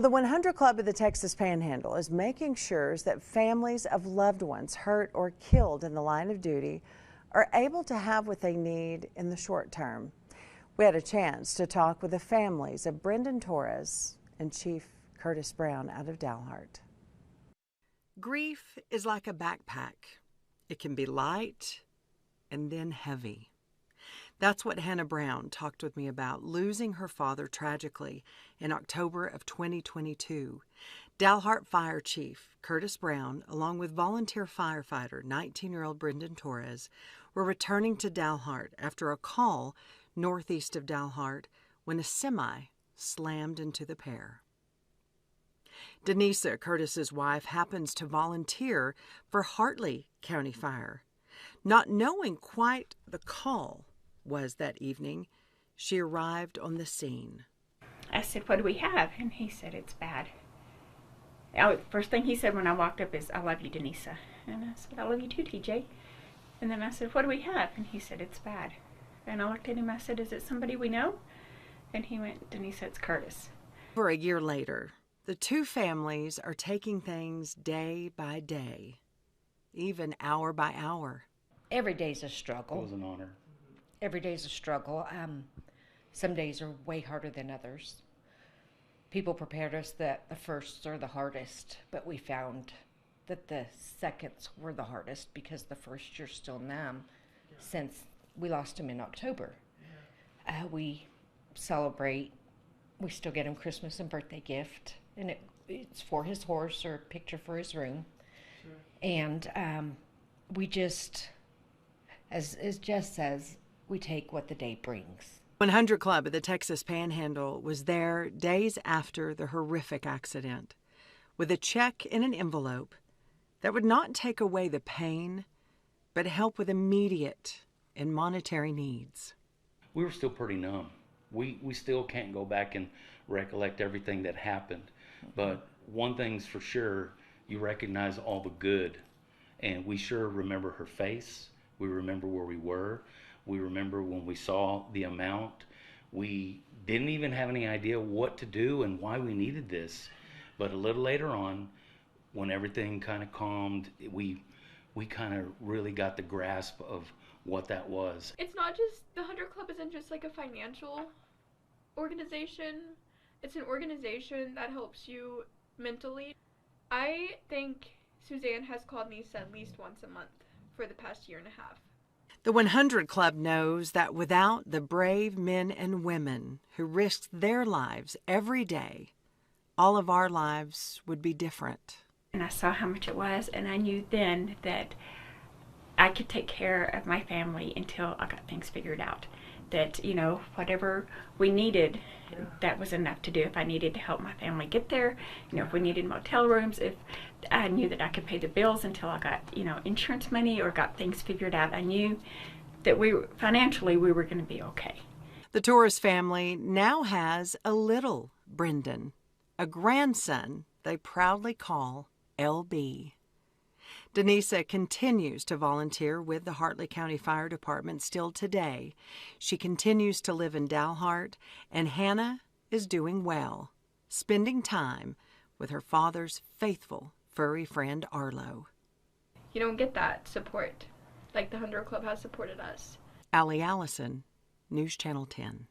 The 100 Club of the Texas Panhandle is making sure that families of loved ones hurt or killed in the line of duty are able to have what they need in the short term. We had a chance to talk with the families of Brendan Torres and Chief Curtis Brown out of Dalhart. Grief is like a backpack. It can be light and then heavy. That's what Hannah Brown talked with me about, losing her father tragically in October of 2022. Dalhart Fire Chief Curtis Brown, along with volunteer firefighter 19-year-old Brendan Torres, were returning to Dalhart after a call northeast of Dalhart when a semi slammed into the pair. Denisa, Curtis's wife, happens to volunteer for Hartley County Fire. Not knowing quite the call was that evening, she arrived on the scene. I said, "What do we have?" And he said, "It's bad." First thing he said when I walked up is, "I love you, Denisa." And I said, "I love you too, TJ." And then I said, "What do we have?" And he said, "It's bad." And I looked at him, I said, "Is it somebody we know?" And he went, "Denisa, it's Curtis." For a year later, the two families are taking things day by day, even hour by hour. Every day's a struggle. It was an honor. Every day's a struggle. Some days are way harder than others. People prepared us that the firsts are the hardest, but we found that the seconds were the hardest because the first you're still numb since we lost him in October. We celebrate. We still get him Christmas and birthday gift, and it's for his horse or a picture for his room. Sure. And we just, as Jess says, we take what the day brings. 100 Club of the Texas Panhandle was there days after the horrific accident with a check in an envelope that would not take away the pain, but help with immediate and monetary needs. We were still pretty numb. We still can't go back and recollect everything that happened. But one thing's for sure, you recognize all the good. And we sure remember her face. We remember where we were. We remember when we saw the amount. We didn't even have any idea what to do and why we needed this. But a little later on, when everything kind of calmed, we kind of really got the grasp of what that was. It's not just, the 100 Club isn't just like a financial organization. It's an organization that helps you mentally. I think Suzanne has called Nisa at least once a month for the past year and a half. The 100 Club knows that without the brave men and women who risk their lives every day, all of our lives would be different. And I saw how much it was, and I knew then that I could take care of my family until I got things figured out. That, you know, whatever we needed, that was enough to do. If I needed to help my family get there, you know, if we needed motel rooms, if I knew that I could pay the bills until I got, you know, insurance money or got things figured out, I knew that financially we were going to be okay. The Torres family now has a little Brendan, a grandson they proudly call LB. Denisa continues to volunteer with the Hartley County Fire Department still today. She continues to live in Dalhart, and Hannah is doing well, spending time with her father's faithful furry friend Arlo. You don't get that support like the 100 Club has supported us. Allie Allison, News Channel 10.